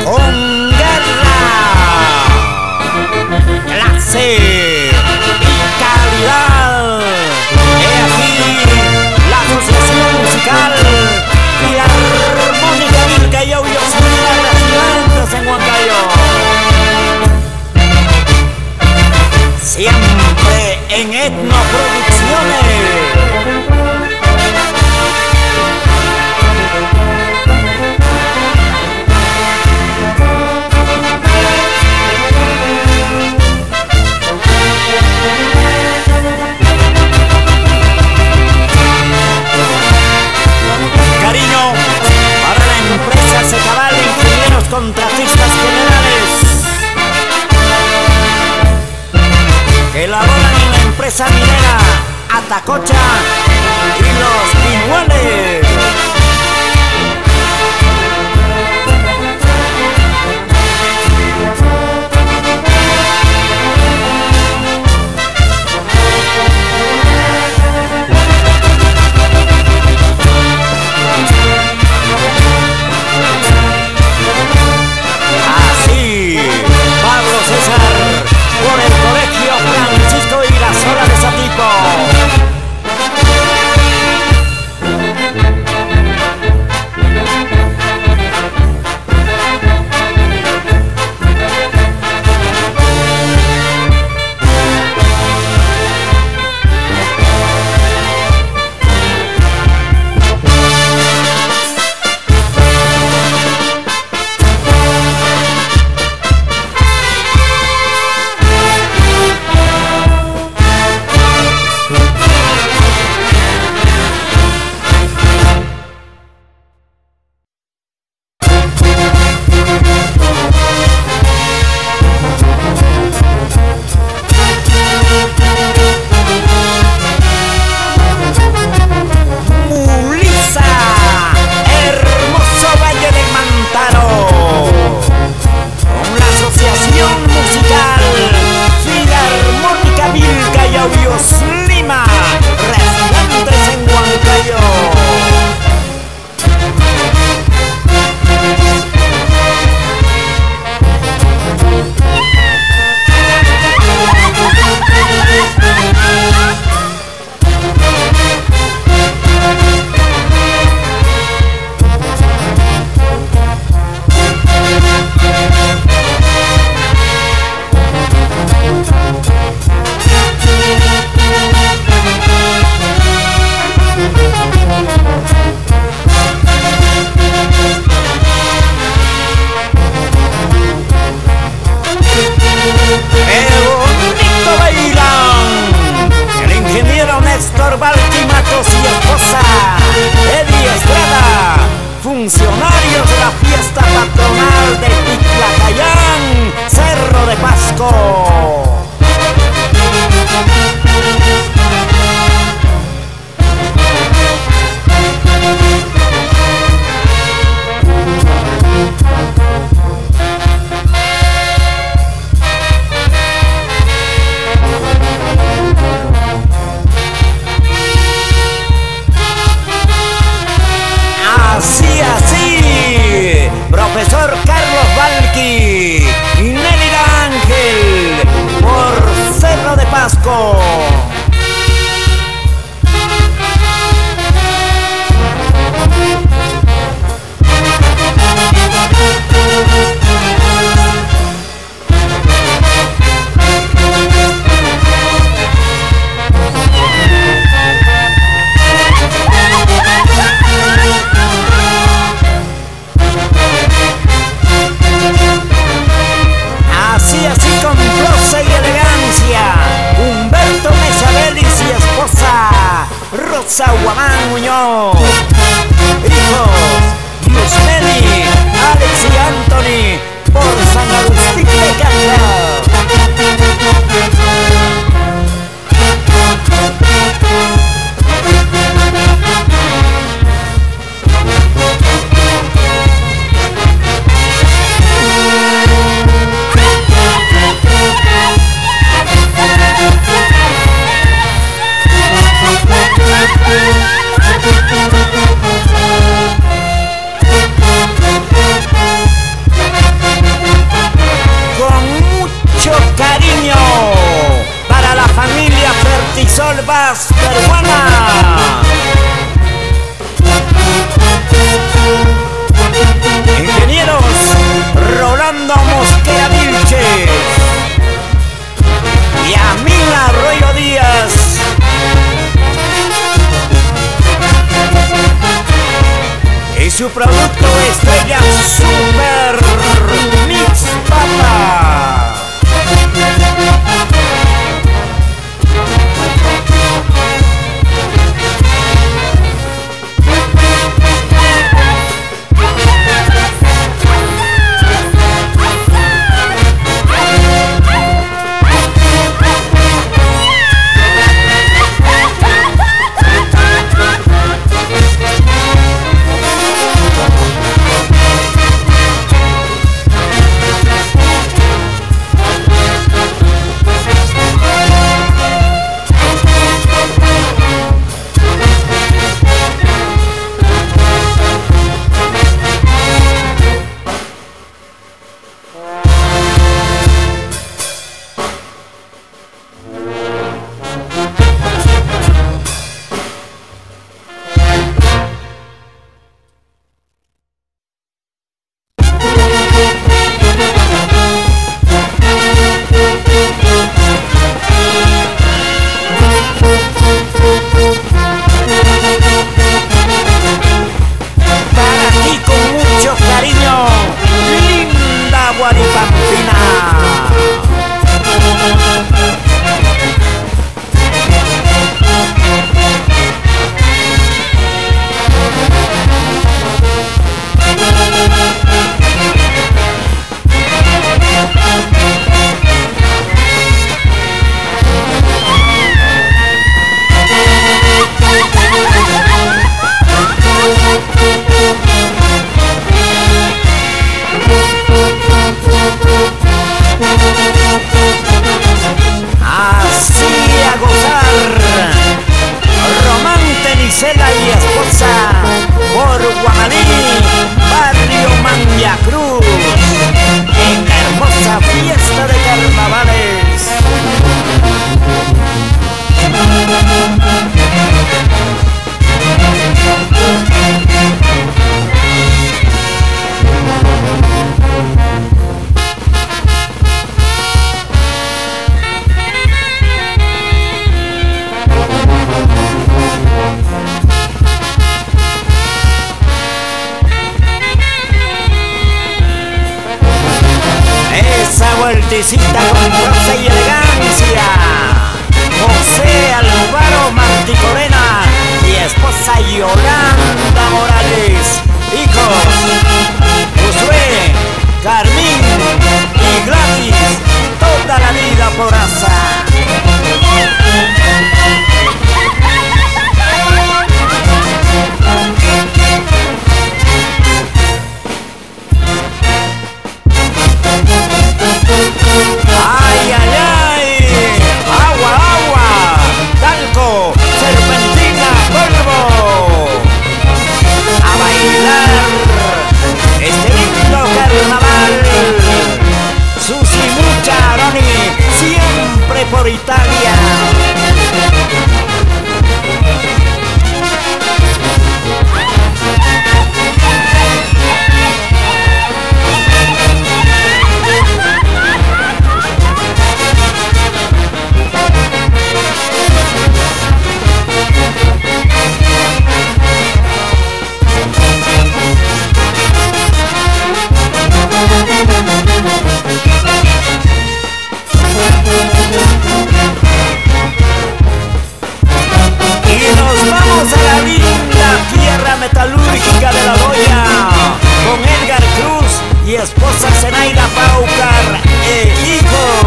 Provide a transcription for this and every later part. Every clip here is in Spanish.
Con guerra, clase y calidad. He aquí la Asociación Musical Filarmónica Vilcayao y Osuna, residentes en Huancayo. Siempre en Etno Producciones. Cariño para la empresa Secabal Ingenieros Contratistas Generales, que elaboran en la empresa minera Atacocha y Los Pinuales. Así, Pablo César, por el Colegio Francisco Irasola de Satipo. Lima, residentes en Huancayo. Néstor Balquimatos y esposa Eddie Estrada, funcionarios de la fiesta patronal de Titlacayán, Cerro de Pasco. Así, profesor Carlos Balqui y Nélida Ángel por Cerro de Pasco. Así con prosa y elegancia, Humberto Petrol Bas peruana. Ingenieros Rolando Mosquera Vilches y Amina Arroyo Díaz. Y su producto estrella Super Mix Papa. Gisela y esposa por Guamaní, barrio Manja Cruz, en la hermosa fiesta de carnavales. Esa vueltecita con rosa y elegancia. José Alvaro Marticorena y esposa Yolanda Morales. Hijos Josué, Carmín y Gladys, toda la vida por asa. ¡Ay, ay, ay! ¡Agua, agua! ¡Talco! ¡Serpentina! ¡Polvo! ¡A bailar este lindo carnaval! Susi Mucharoni, siempre por Italia. Metalúrgica de la Loya, con Edgar Cruz y esposa Zenaida Paucar e hijos.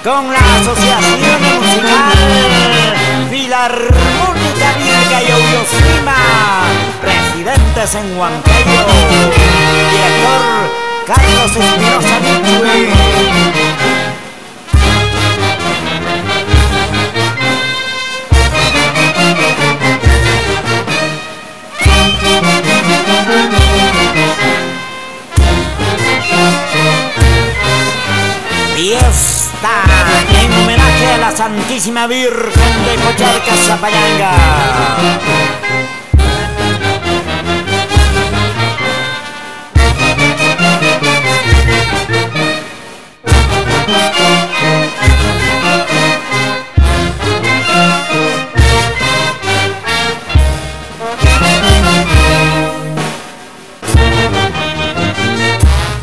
con la Asociación Musical Filarmónica Virga y Audiosima, residentes en Huancayo, director Carlos Espinosa Michui. Fiesta en homenaje a la Santísima Virgen de Cocharca, Zapayanga.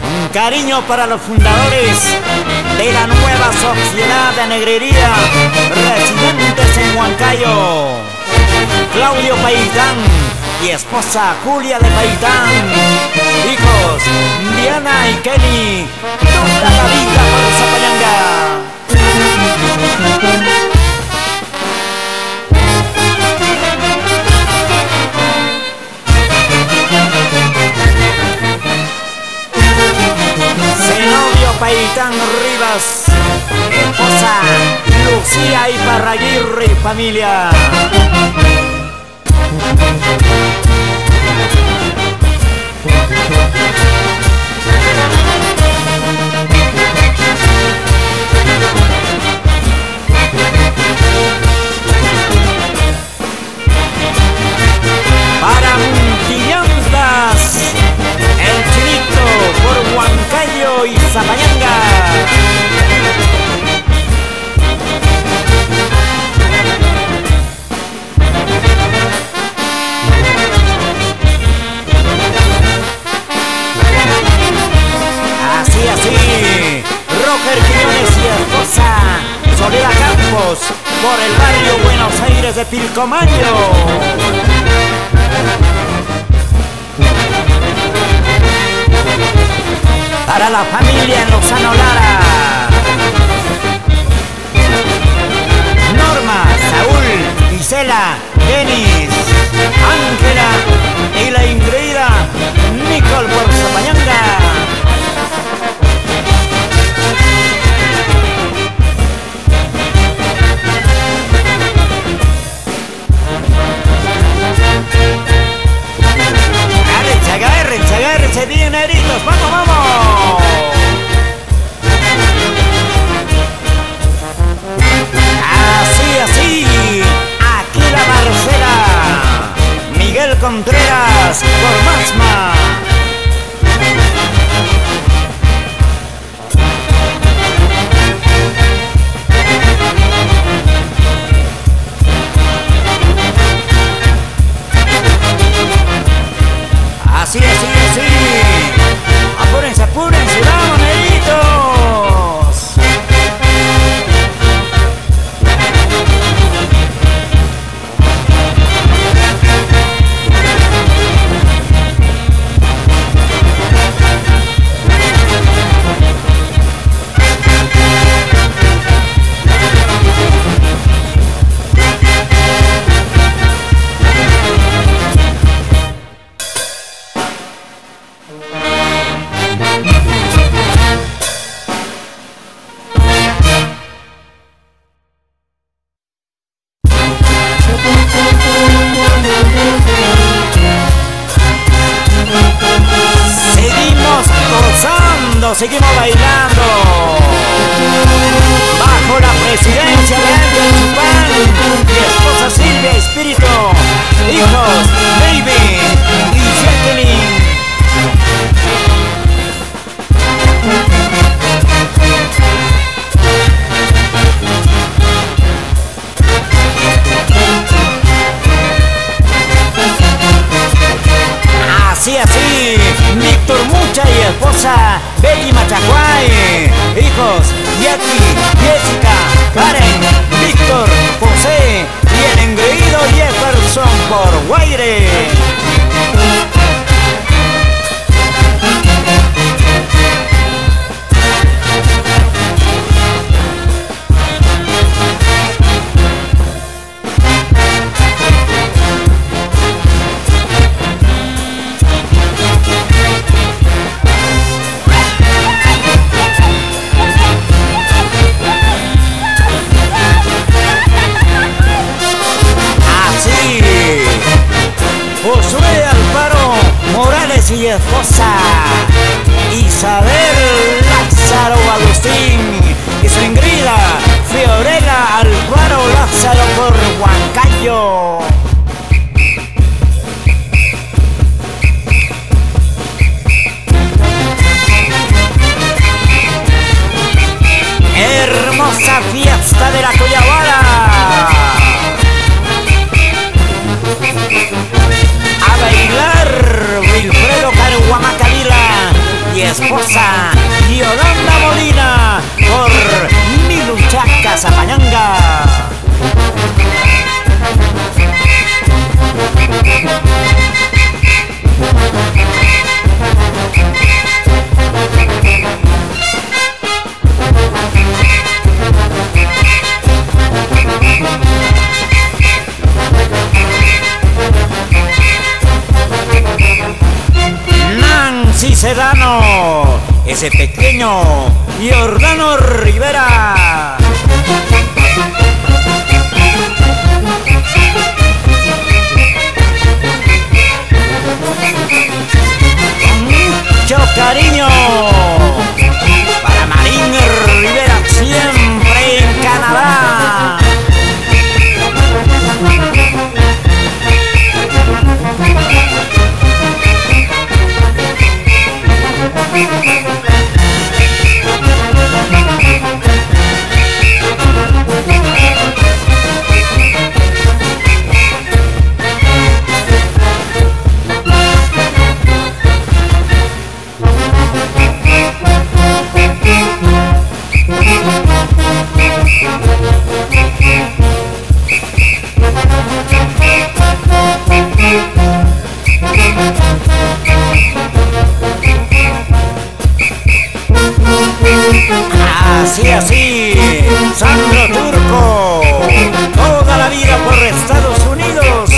Un cariño para los fundadores de la nueva sociedad de negrería, residentes en Huancayo, Claudio Paitán y esposa Julia de Paitán, hijos Diana y Kenny, toda la vida por Zapayanga. Zenobio Paitán Rivas, esposa Lucía Iparraguirre y familia. Para Multillantas, el Chinito por Huancayo y Zapayanga. Así, Roger Quiñones y esposa Soledad Campos por el barrio Buenos Aires de Pilcomayo. Para la familia en Lozano Lara, Norma, Saúl, Isela, Denis, Ángela y la increída Nicole por Zapayanga. Agárrense, dineritos, vamos. Así, aquí la Marcela, Miguel Contreras por Masma. Así. Apúrense, vamos, neritos. Seguimos bailando bajo la presidencia de Ángel Chupán y esposa Silvia Espíritu, hijos David y Jacqueline. Así, Víctor Mucha y esposa Betty Machacuay, hijos Jackie, Jessica, Karen, Víctor, José y el engreído Jefferson por Guaire. y esposa Isabel Lázaro Agustín y su Ingrida Fiorella Alvaro Lázaro por Huancayo. Hermosa fiesta de la Cuyabara. A bailar Wilfredo Caruamacavila y esposa Yolanda Molina por Miluchaca Zapayanga. Nancy Sedano, ese pequeño Jordano Rivera. Con mucho cariño para Marín Rivera, siempre en Canadá. Así, Sandro Turco, toda la vida por Estados Unidos.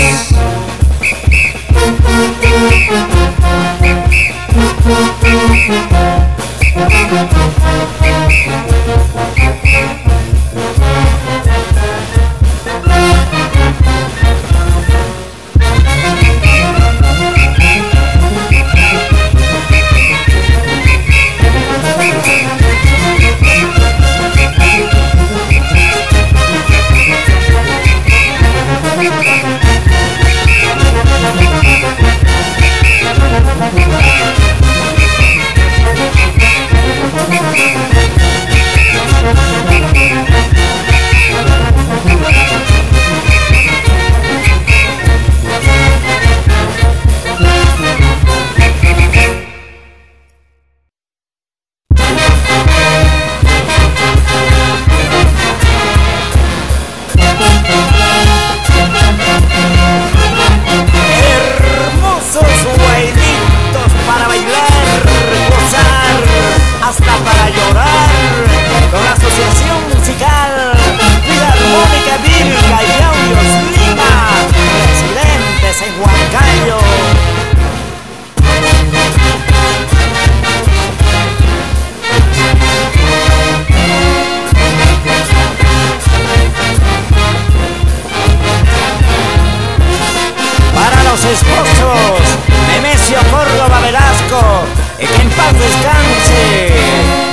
Esposos Nemesio Córdoba Velasco, y que en paz descanse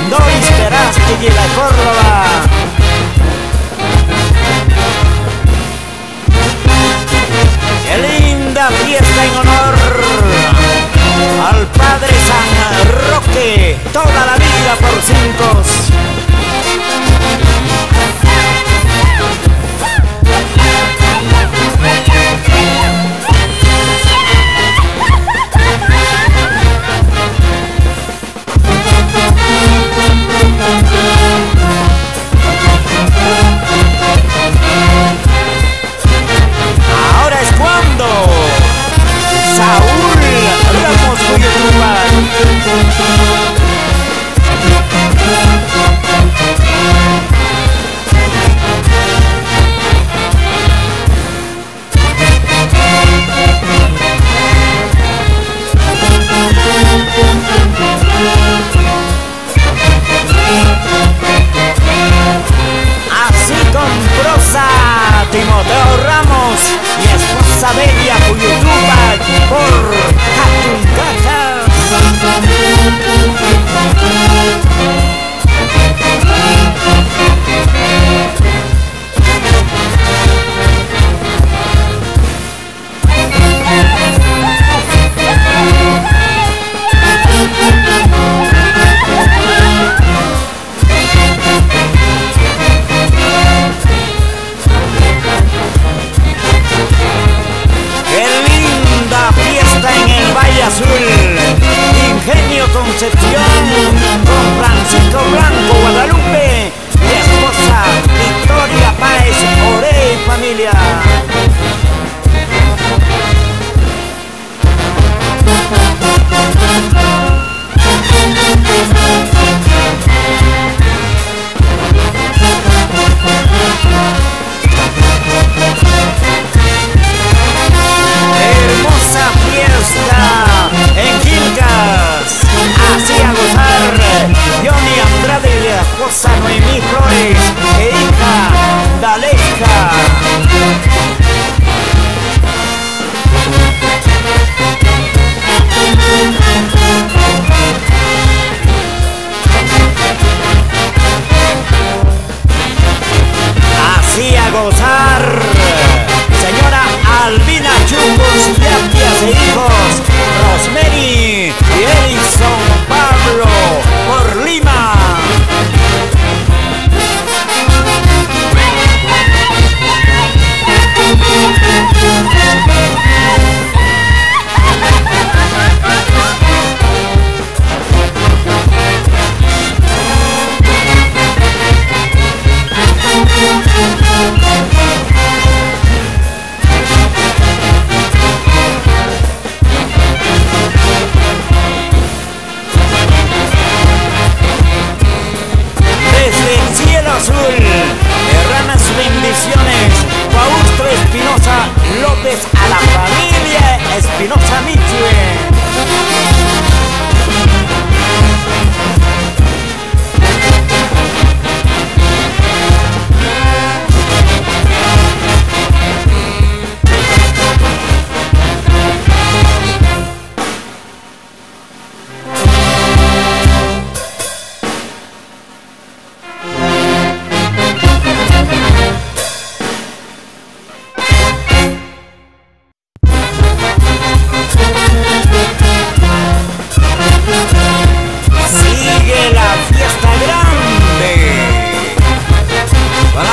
Doris Terástegui de Córdoba. Qué linda fiesta en honor al Padre San Roque, toda la vida por 5. Ahora es cuando Saúl Ramos Cuyutuba.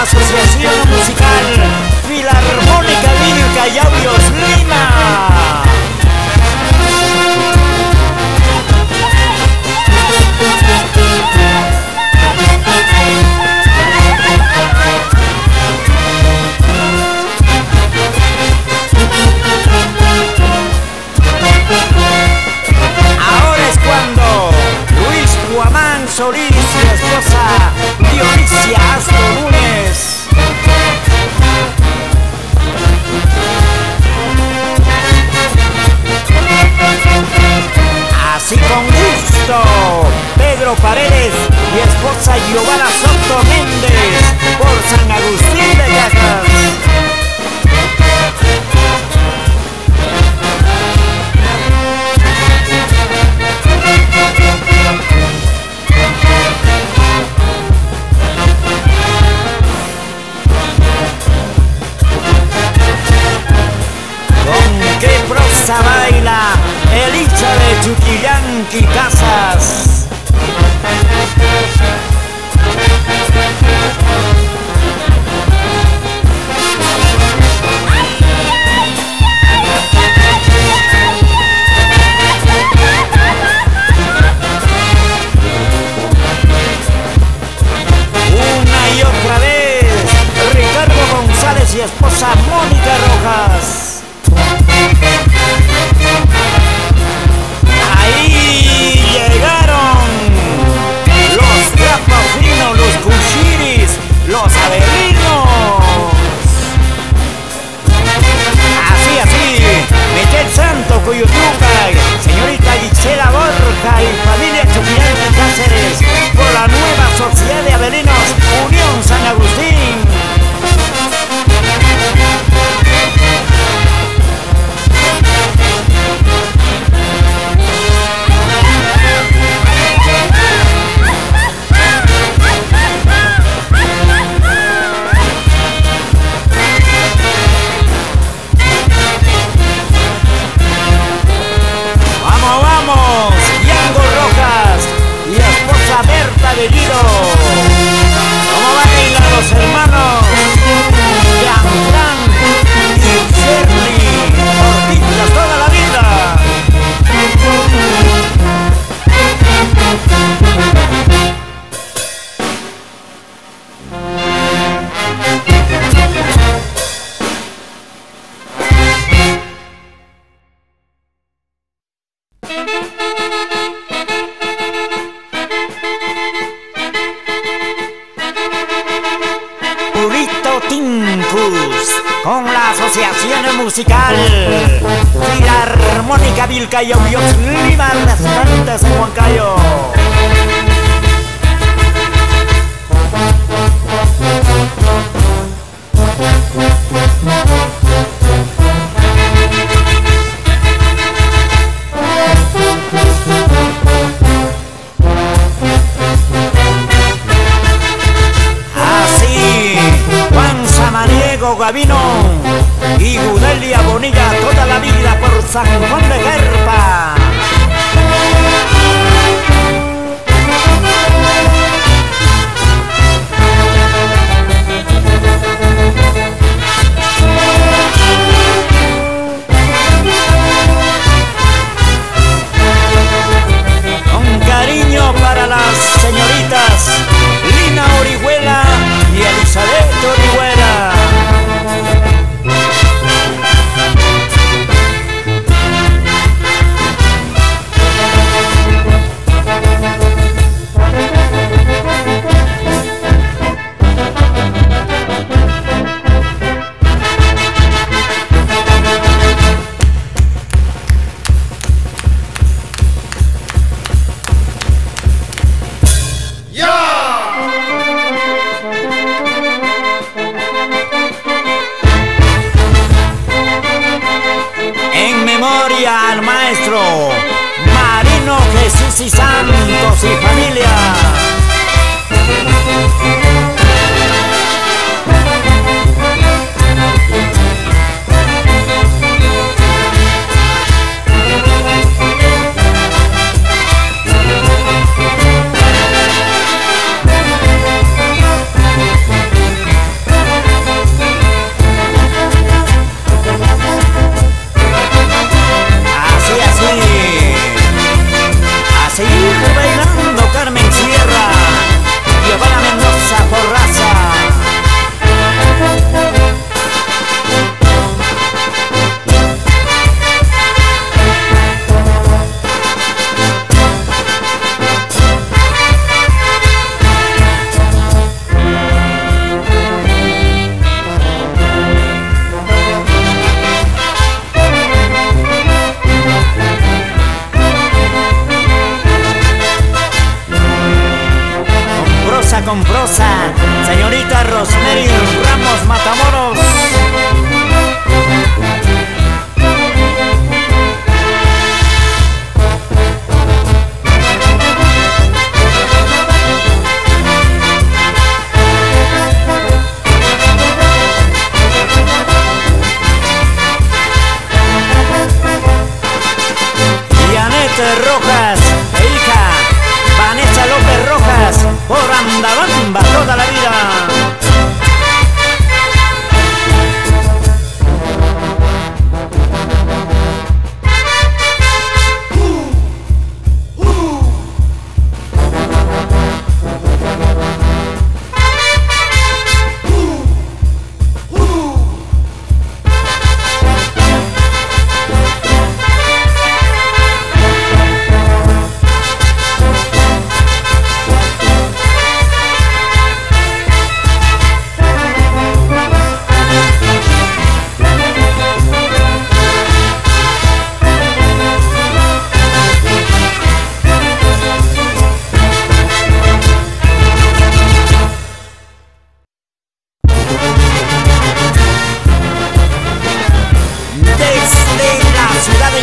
Asociación Musical Filarmónica Vilca y Audios Lima. Ahora es cuando Luis Guamán Solís y su esposa Dionisia Astro Núñez así con gusto Pedro Paredes y esposa Giovanna Soto Méndez por San Agustín de Yacas. Con qué prosa baila Elizabeth Chuquillanqui Casas. Una y otra vez Ricardo González y esposa Mónica Rojas. Ahí llegaron los trapafinos, los cuchiris, los avelinos. Así, Miquel Santo, Cuyutuca, señorita Gisela Borja y familia Chuquillanqui Cáceres por la nueva Sociedad de Avelinos Unión San Agustín. ¡Vamos! Yango Rojas y la esposa Berta Bellido. ¿Cómo bailan los hermanos? Jean-Fran y Shirley, Ortiz toda la vida. Purito Tincus con la Asociación Musical Filarmónica Vilca y Audios Lima, restantes en Huancayo. Juan Samaniego Gavino y Gudelia Bonilla toda la vida por San Juan de Guerpa. Con cariño para las señoritas Lina Orihuela y Elizabeth Orihuela. Al maestro Marino Jesús y Santos y familia.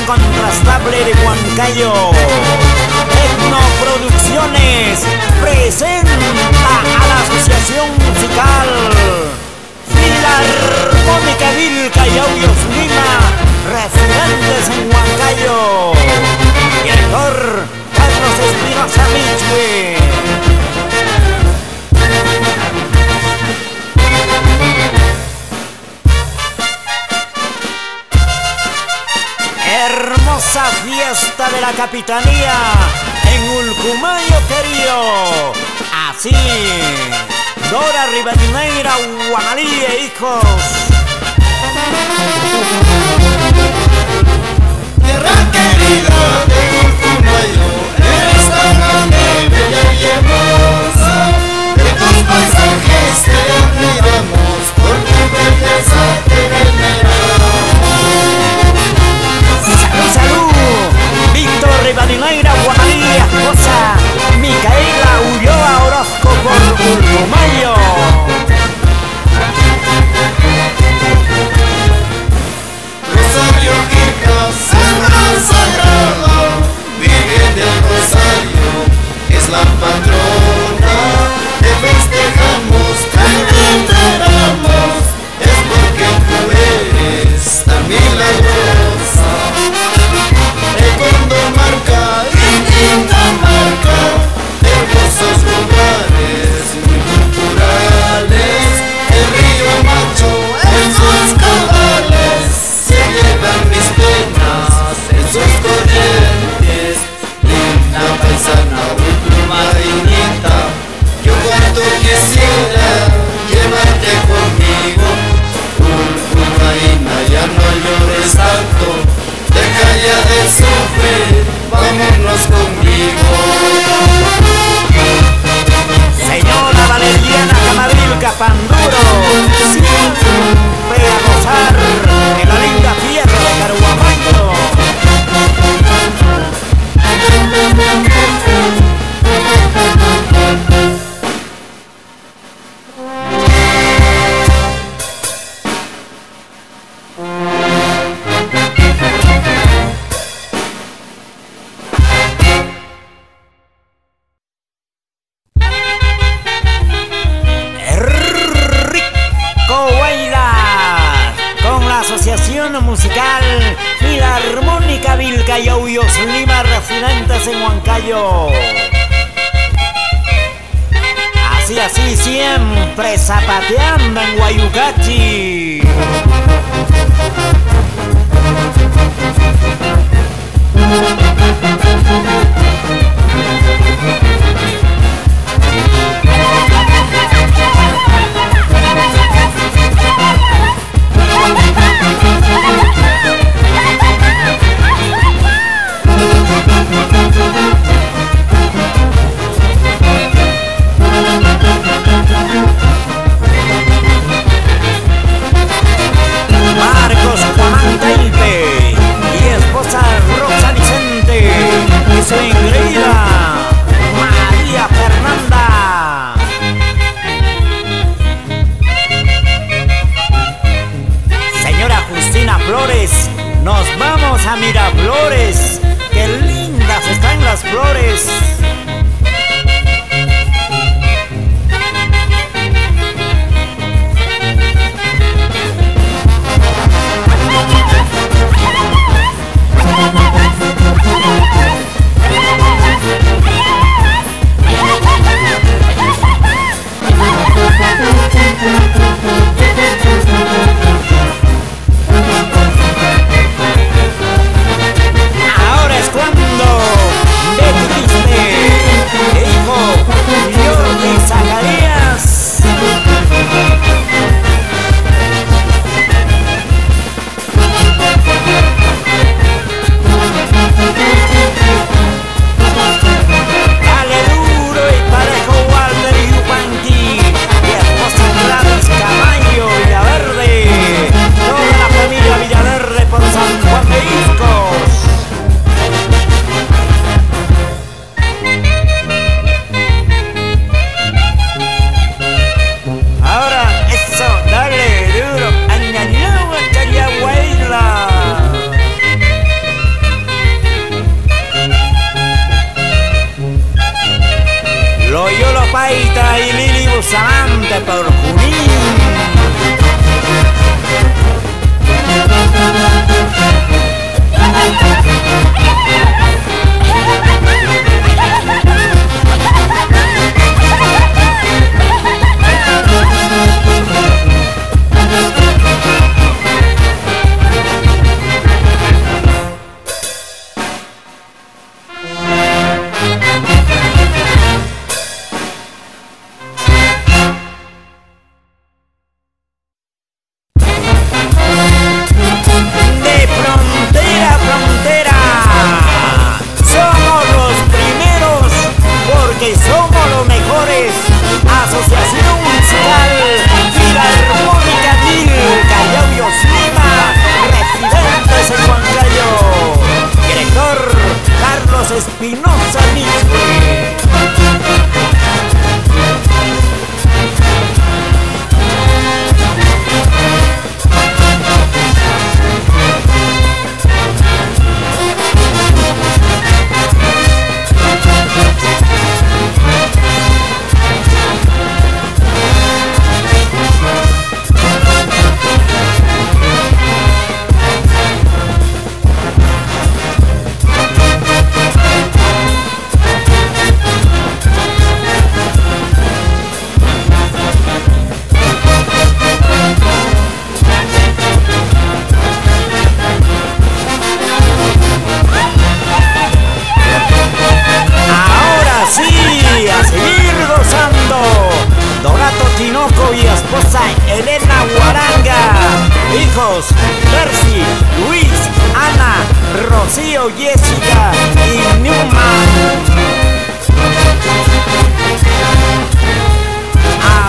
incontrastable de Huancayo. Etnoproducciones presenta a la Asociación Musical Filarmónica Vilca y Audios Lima, residentes en Huancayo. Director Carlos Espinosa Michue. Hermosa fiesta de la capitanía en Ulcumayo querido. Así, Dora Rivadeneira, Guamalí e hijos. Tierra querida de Ulcumayo, eres tan grande, bella y hermosa. De tus paisajes te admiramos, por tu belleza te veneramos. ¡Salud, salud! Víctor Rivadeneira, Guamalí, esposa Micaela Ulloa Orozco por Ulcumayo. Rosario hija, Santa Sagrada, Virgen del Rosario, es la patrona. Te festejamos, te veneramos, es porque tú eres tan milagrosa. El mundo marca y Dinamarca, hermosos lugares muy culturales. El río Macho en sus caudales se llevan mis penas en sus corrientes. Linda paisana, ultramarina, yo cuanto quisiera llevarte conmigo. Ultramarina, ya no llores tanto, deja ya de sufrir, vámonos conmigo. Señora Valeriana Camarilca Panduro, siempre a gozar en la linda tierra de Caruamango. Asociación Musical Filarmónica Vilca y Audios Lima, residentes en Huancayo. Así, así, siempre zapateando en Guayucachi. Marcos Juan Teipe y esposa Rosa Vicente y su engreída María Fernanda. Señora Justina Flores, nos vamos a Miraflores. ¡Qué lindas están las flores! Ahora es cuando Betty Bustamante por Junín. Espinosa Nisbe. Tinoco y esposa Elena Guaranga, hijos Percy, Luis, Ana, Rocío, Jessica y Newman.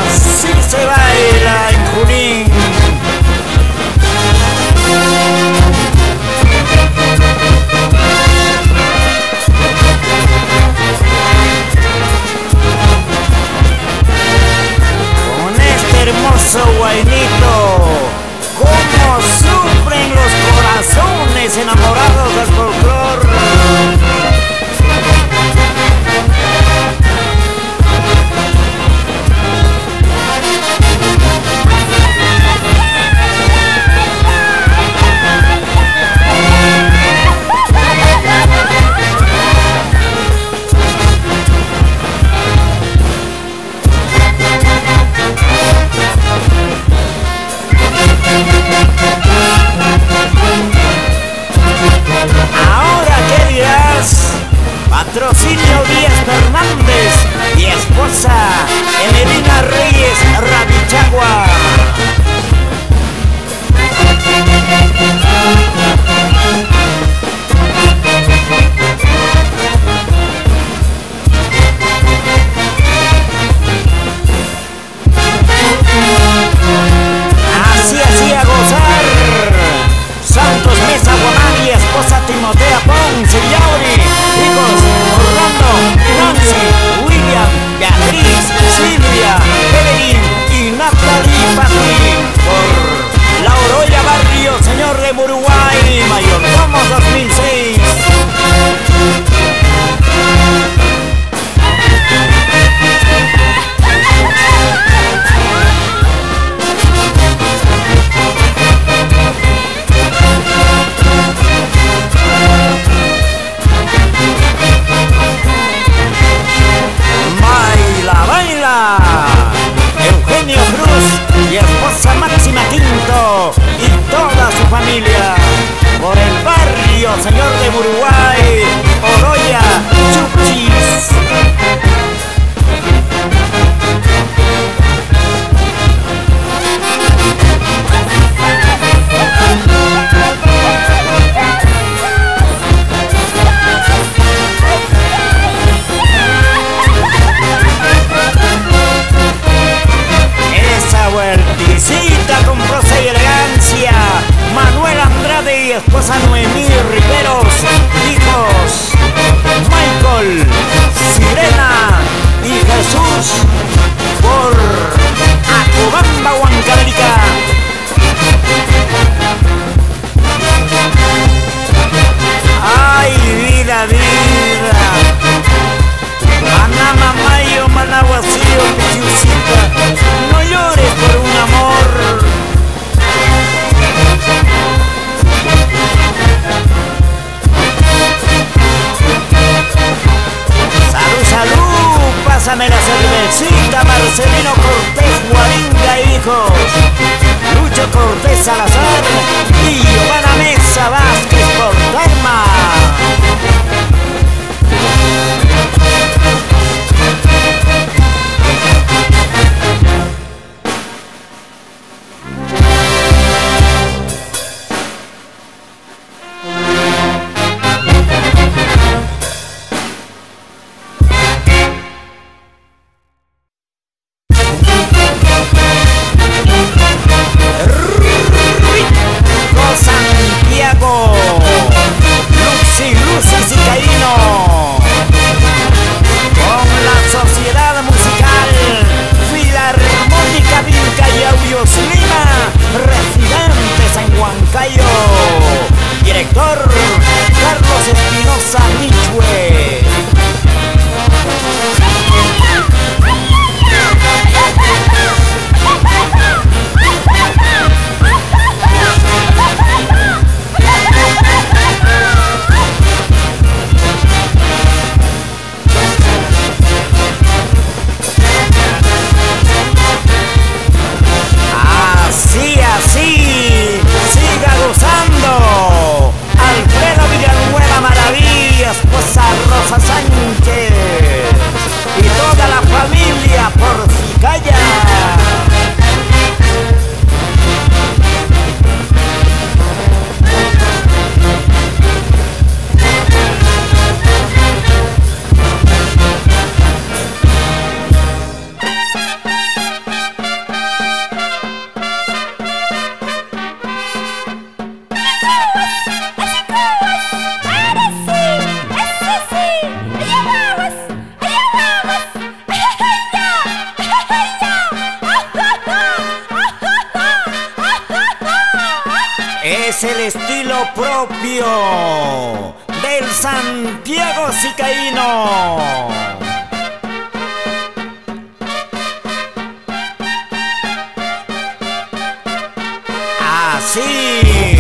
Así se baila en Junín. Hermoso guainito, cómo sufren los corazones enamorados del folclor. Patrocinio Díaz Fernández y esposa Emelina Reyes Rabichagua. Así a gozar. Santos Mesa Guamán y esposa Timotea Ponce y Yauri. Hijos Orlando, Nancy, William, Beatriz, Silvia, Evelyn y Natalie Patri. Por La Oroya Barrio, señor de Uruguay, mayordomo 2006. Eugenio Cruz y esposa Máxima Quinto y toda su familia por el barrio señor de Uruguay, Oroya, Chuchis. Vuelticita con prosa y elegancia, Manuel Andrade y esposa Noemí Riveros, hijos Michael, Sirena y Jesús por Acobamba, Huancavelica. Ay, vida, vida, Manama, Mayo, Managuacillo, Pichiusita. hijos, Lucho Cortés Salazar y Giovanna Mesa Vázquez por Karma. Santiago, Lucy Sicaíno, con la Sociedad Musical Filarmónica Vilca y Audios Lima, residentes en Huancayo. Director Carlos Espinosa Michue. Así, siga gozando. Alfredo Villanueva Maravillas, esposa Rosa Sánchez y toda la familia por Cicaya. Es el estilo propio del Santiago Sicaíno. Así,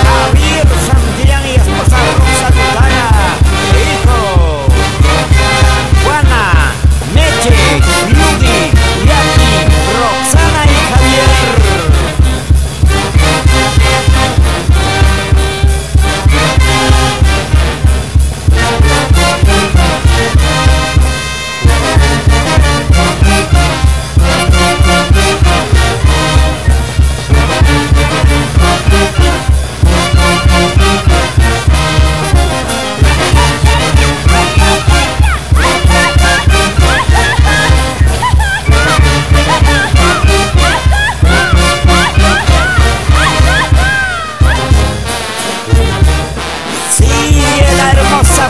Javier Santillán y esposa Rosa Tutana, hijo, Juana, Meche, Ludi, Yaki, Roxana y Javier.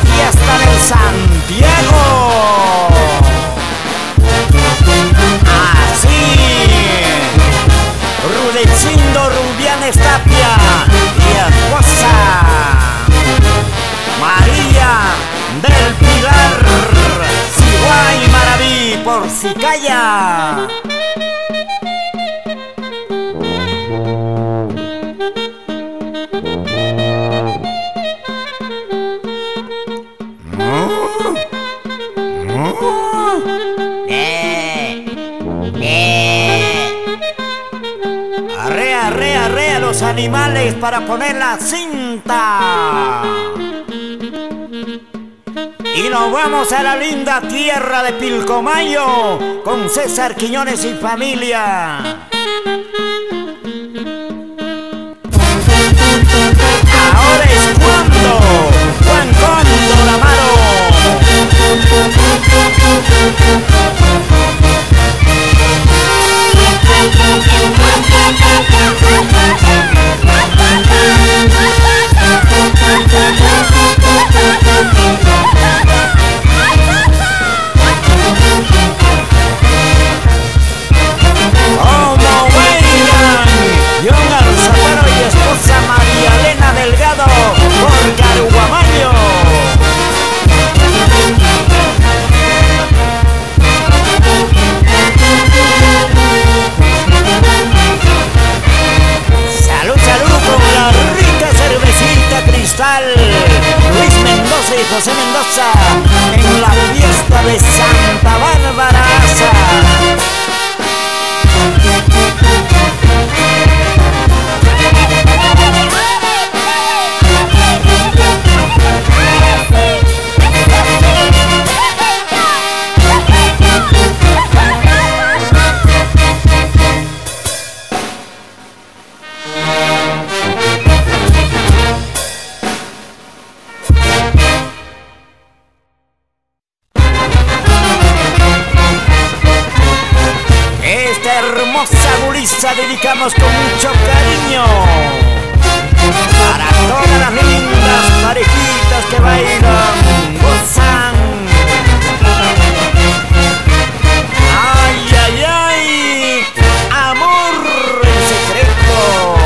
Fiesta del Santiago. Así, Rudecindo Rubianes Tapia y esposa María del Pilar Siguay Maraví por Cicaya. Arrea los animales para poner la cinta. Y nos vamos a la linda tierra de Pilcomayo con César Quiñones y familia. Ahora es cuando Juan Cóndor Amaro. José Mendoza en la fiesta de Santa Bárbara. esa dedicamos con mucho cariño para todas las lindas parejitas que bailan, gozan. Ay, ay, ay, amor en secreto.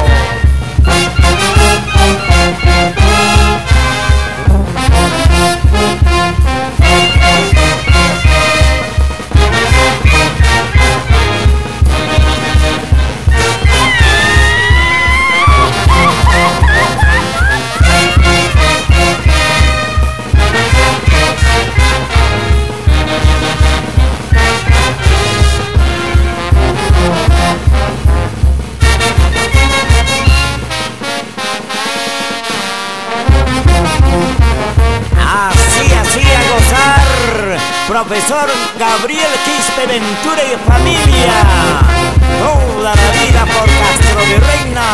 Profesor Gabriel Quispe Ventura y familia, toda la vida por Castro Virreina.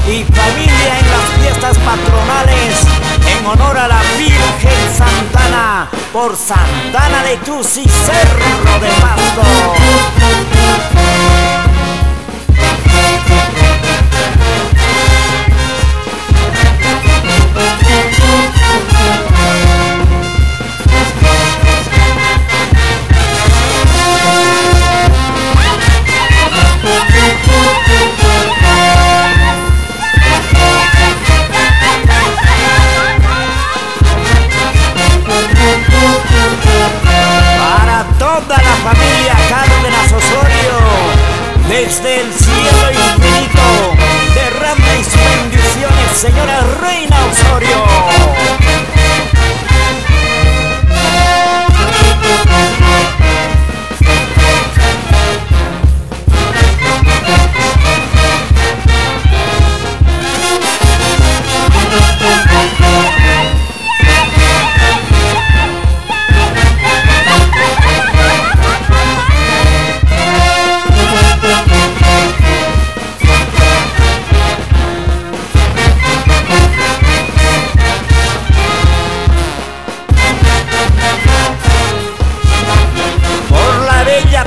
Y familia en las fiestas patronales en honor a la Virgen Santana, por Santana de Tus y Cerro de Pasto. Para toda la familia Cárdenas Osorio, desde el cielo infinito, derrame sus bendiciones, señora Reina Osorio.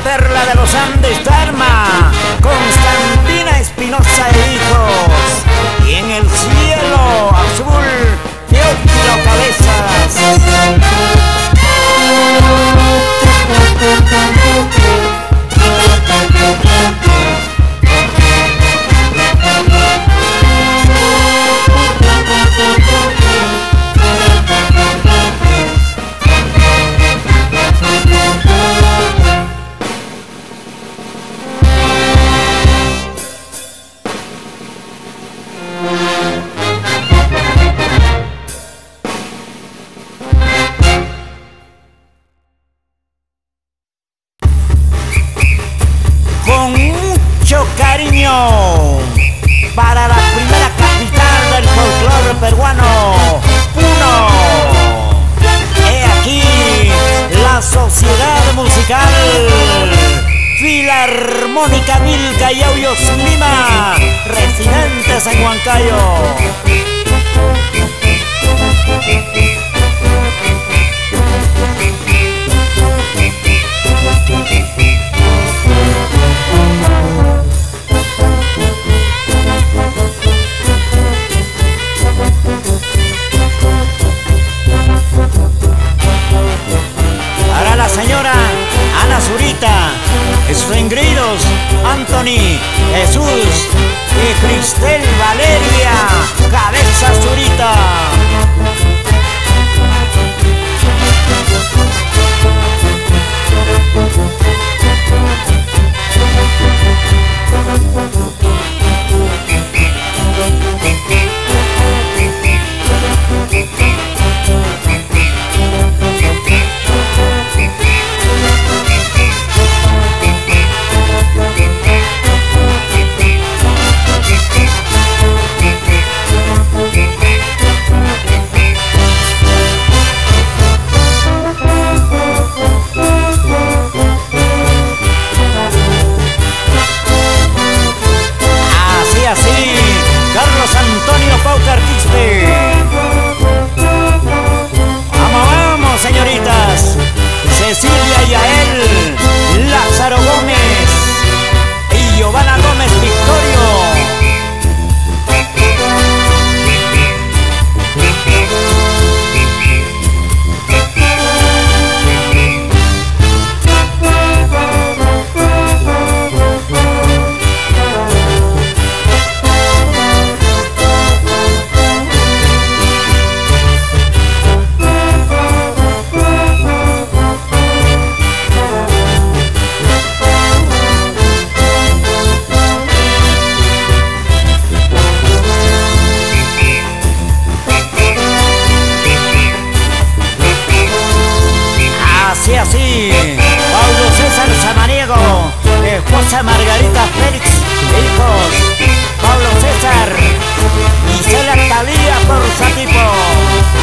Perla de los Andes, Dharma, Constantina Espinosa e hijos, y en el cielo azul, Teófilo Cabezas. Cariño para la primera capital del folclore peruano, Puno. He aquí la Sociedad Musical Filarmónica Milka y Auyos Lima, residentes en Huancayo. Para la señora Ana Zurita, sus engreídos Anthony, Jesús y Cristel Valeria, Cabeza Zurita. esposa Margarita Félix, hijos Pablo César y Celia Talía por Satipo.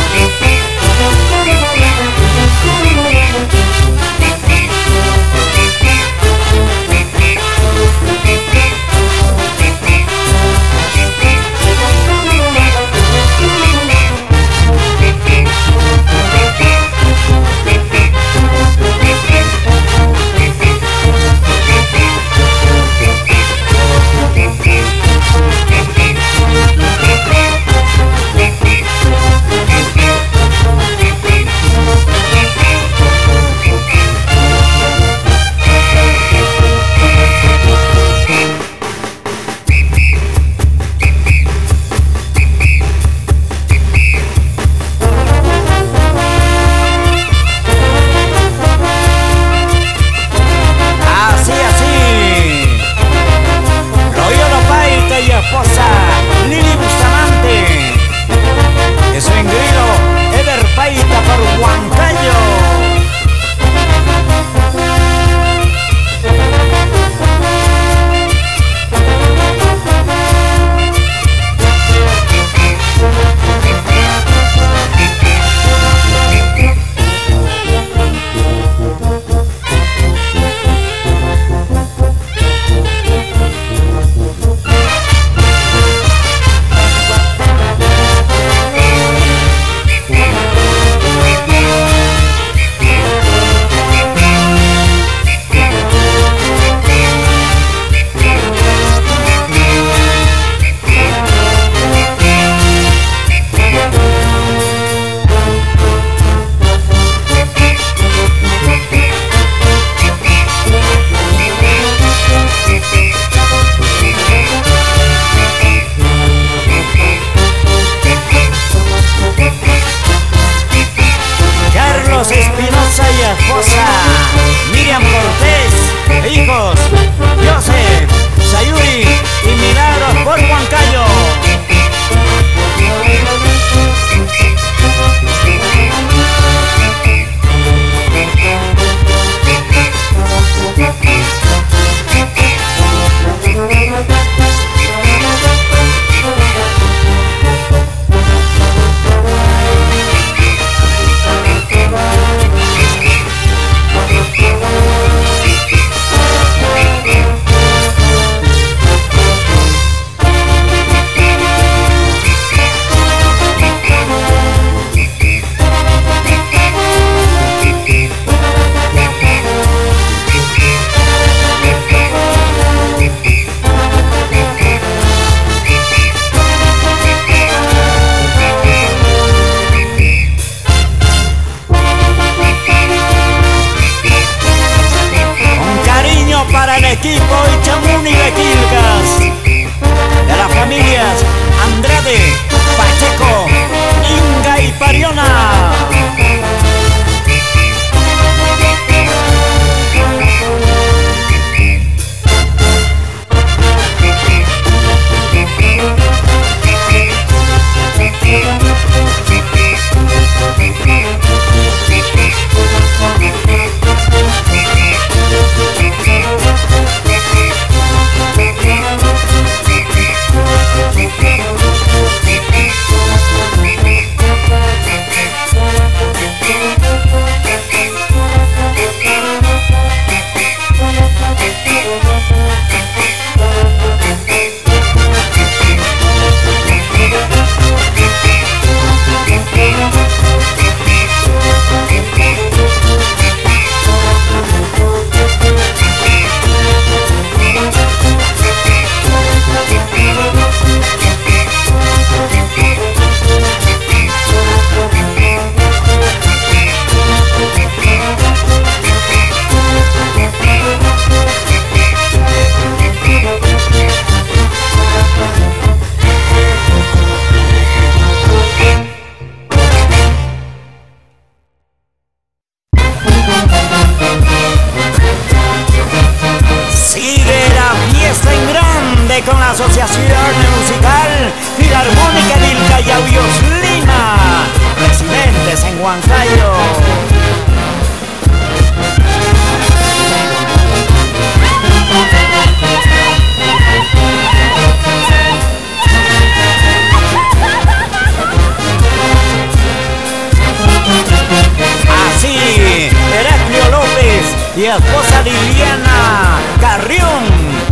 y esposa Liliana Carrión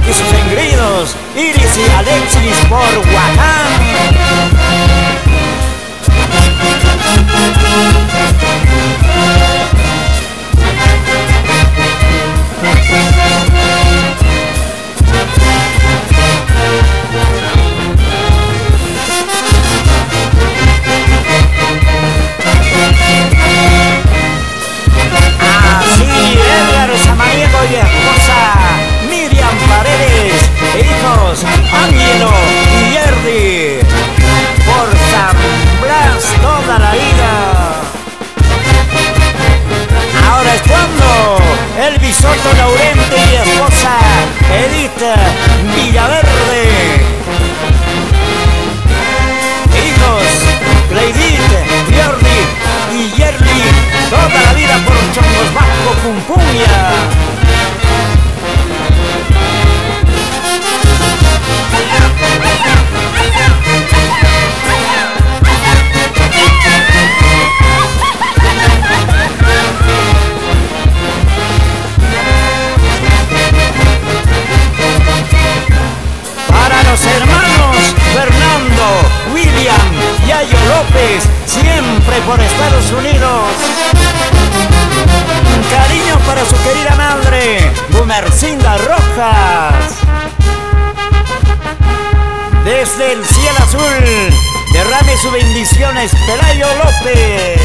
y sus engreídos Iris y Alexis por Oaxaca. Y esposa Miriam Paredes, hijos Ángelo y Yerdi, por San Blas toda la vida. Ahora es cuando el Bisoto Laurente y esposa Edith Villaverde, hijos Cleidit, Jordi y Yerli, toda la vida por Chongos Bajo Pumpuña. Para los hermanos Fernando, William y Ayo López, siempre por Estados Unidos. Un cariño para su querida madre, Gumercinda Rojas. Desde el cielo azul, derrame sus bendiciones, Pelayo López.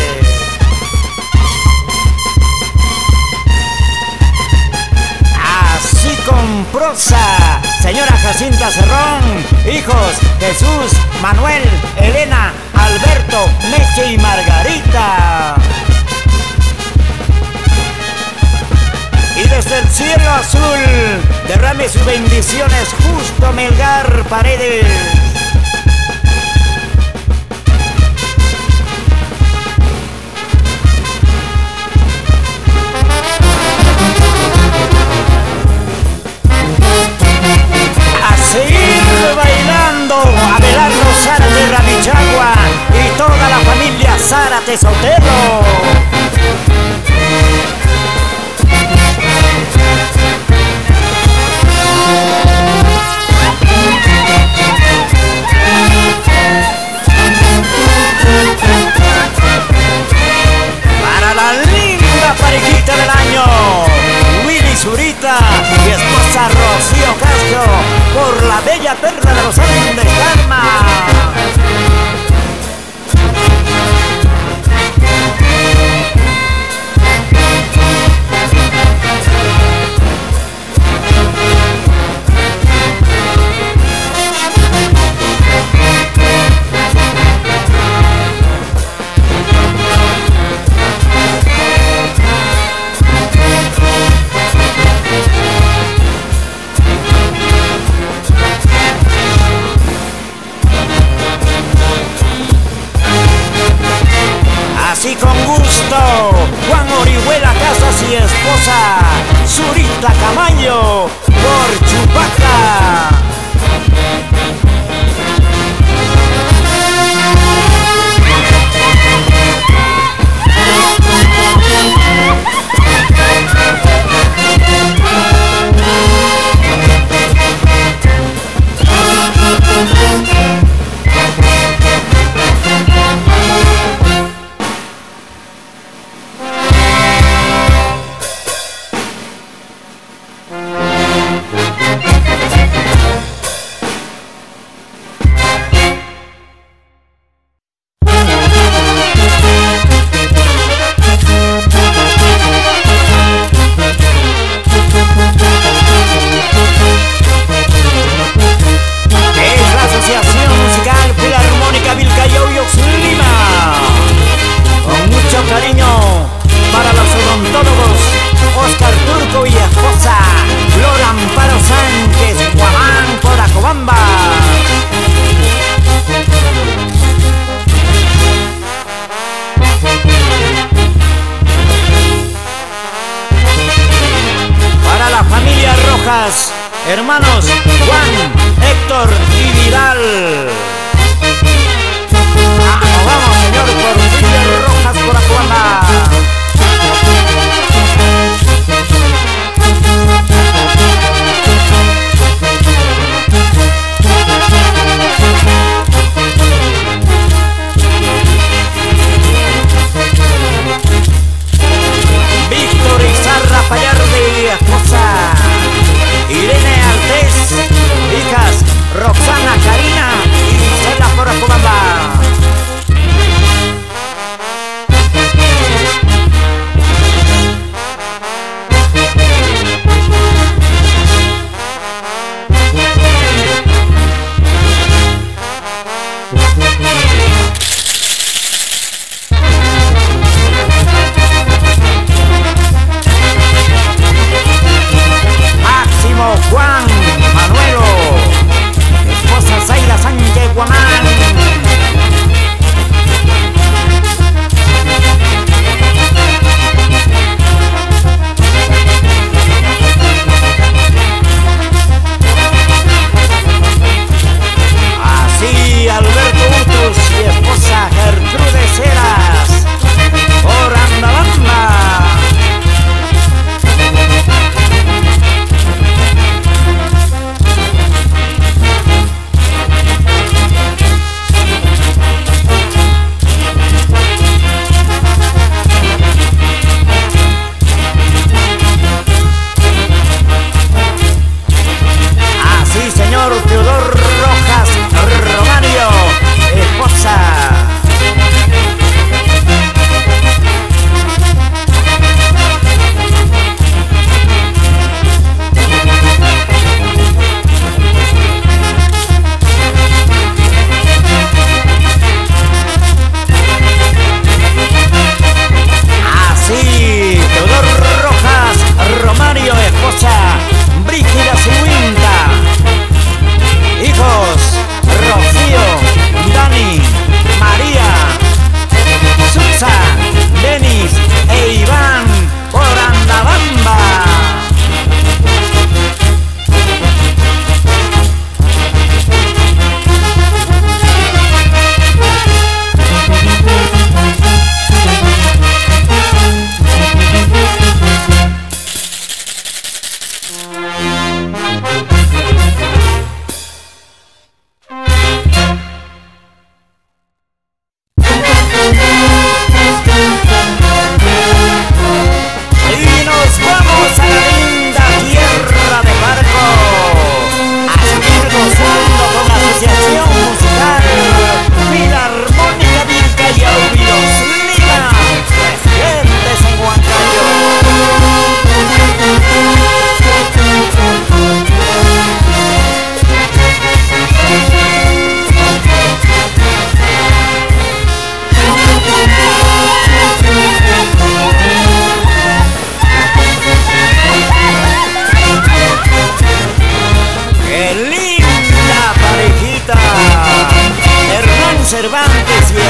Así con prosa, señora Jacinta Cerrón, hijos Jesús, Manuel, Elena, Alberto, Meche y Margarita. Y desde el cielo azul, derrame sus bendiciones, Justo Melgar Paredes. A seguir bailando, Abelardo Zárate Ramichagua y toda la familia Zárate Sotelo. Para la linda parejita del año, Willy Zurita y esposa Rocío Castro, por la bella perla de los Andes, Karma. Así con gusto, Juan Orihuela Casas y esposa Zurita Camayo por Chupaca.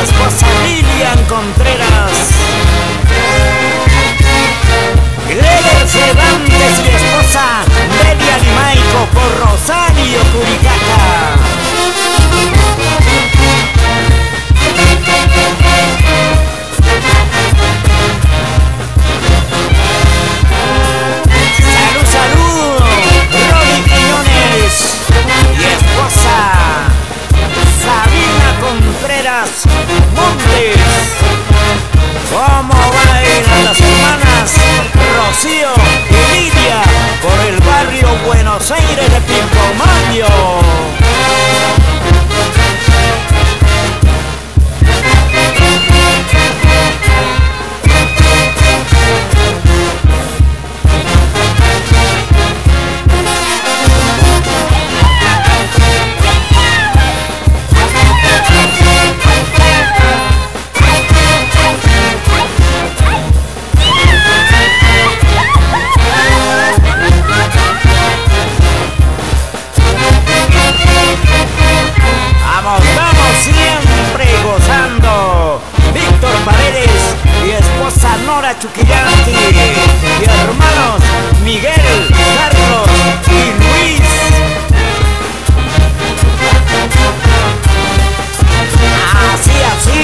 esposa Lilian Contreras. Gleber Cervantes y esposa Delia Limaico por Rosario Curicaca. Salud, salud, Rodi Quiñones y esposa Sabina Contreras Montes. ¿Cómo bailan las hermanas Rocío y Lidia por el barrio Buenos Aires de Pilcomayo? Vamos siempre gozando. Víctor Paredes y esposa Nora Chuquillanti y hermanos Miguel, Carlos y Luis. Así, así.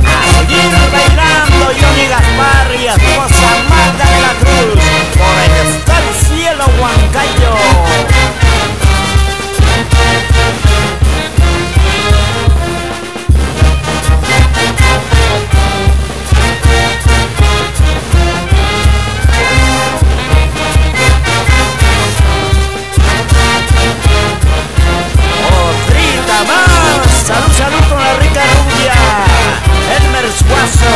A seguir bailando Johnny Gaspar y esposa Magda de la Cruz por el está el cielo Huancayo. Salud, salud con la rica rubia Elmer Suazo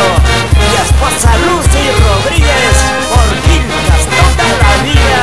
y esposa Lucy Rodríguez por Quilcas toda la vida.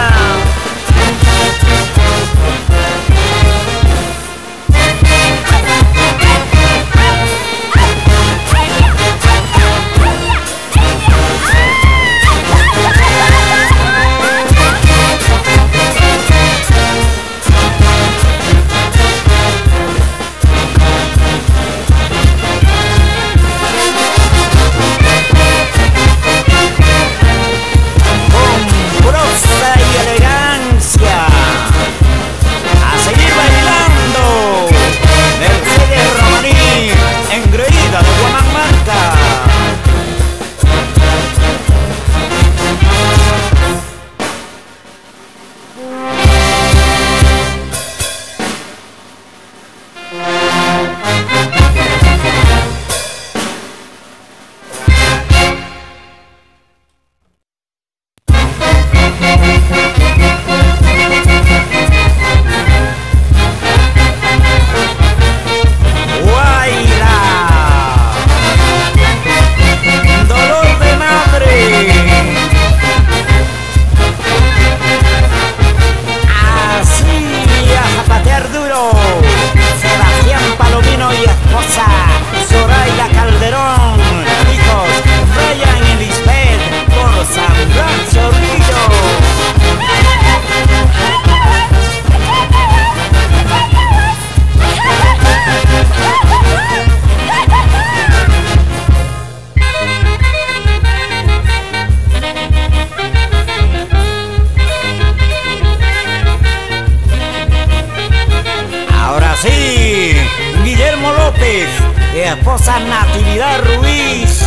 Y esposa Natividad Ruiz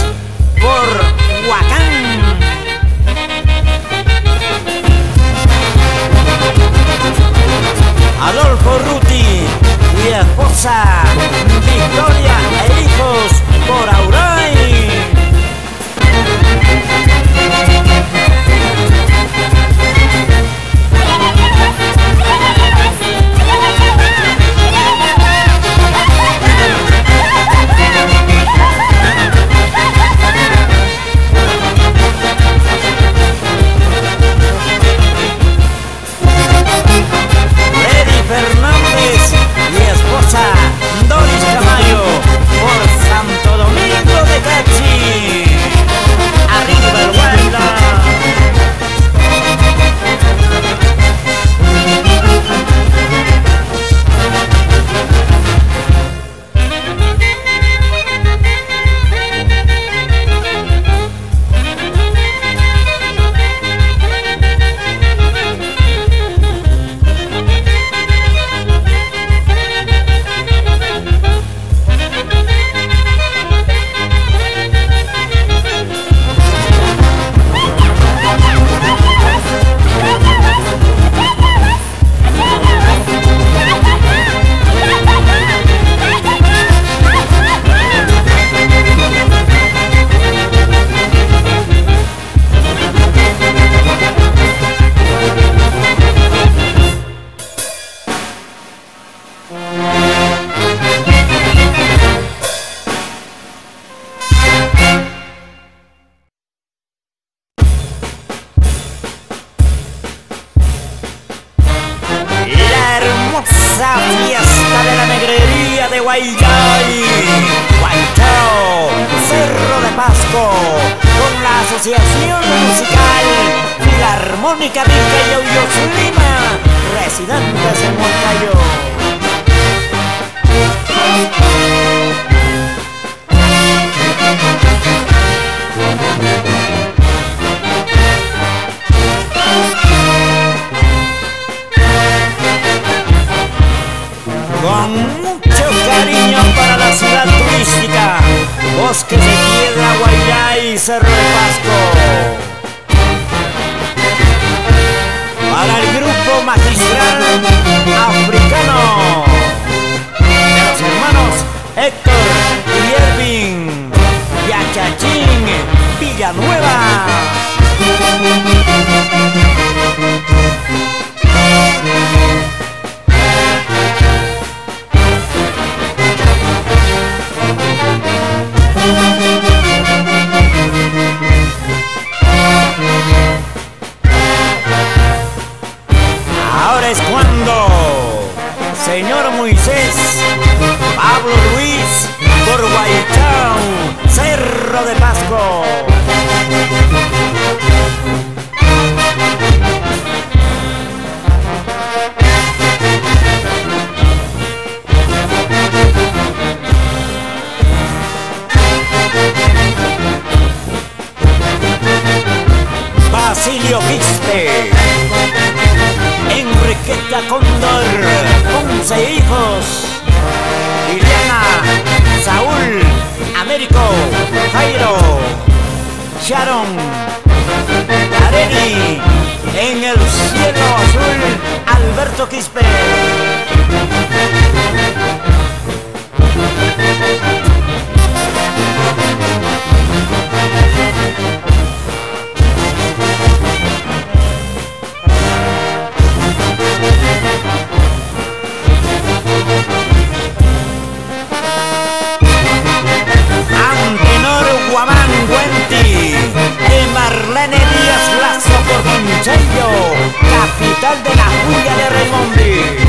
por Huacán. Adolfo Ruti y esposa Victoria e hijos por Auray. Fernández y esposa Doris Camayo Asociación Musical Filarmónica Vilca y Aullos Lima, residentes en Huancayo. Con mucho cariño para la ciudad turística, Bosques de Piedra, Guayay y Cerro de Pasco. Para el grupo magistral africano de los hermanos Héctor y Ervin Yachachín Villanueva. Ahora es cuando, señor Moisés, Pablo Luis, por Guaychao, Cerro de Pasco. Basilio Quispe, Enriqueta Cóndor, 11 hijos, Liliana, Saúl, Américo, Jairo, Sharon, Areni, en el cielo azul, Alberto Quispe. Marlene Díaz Lazo por Conchello, capital de la Julia de Raimondi.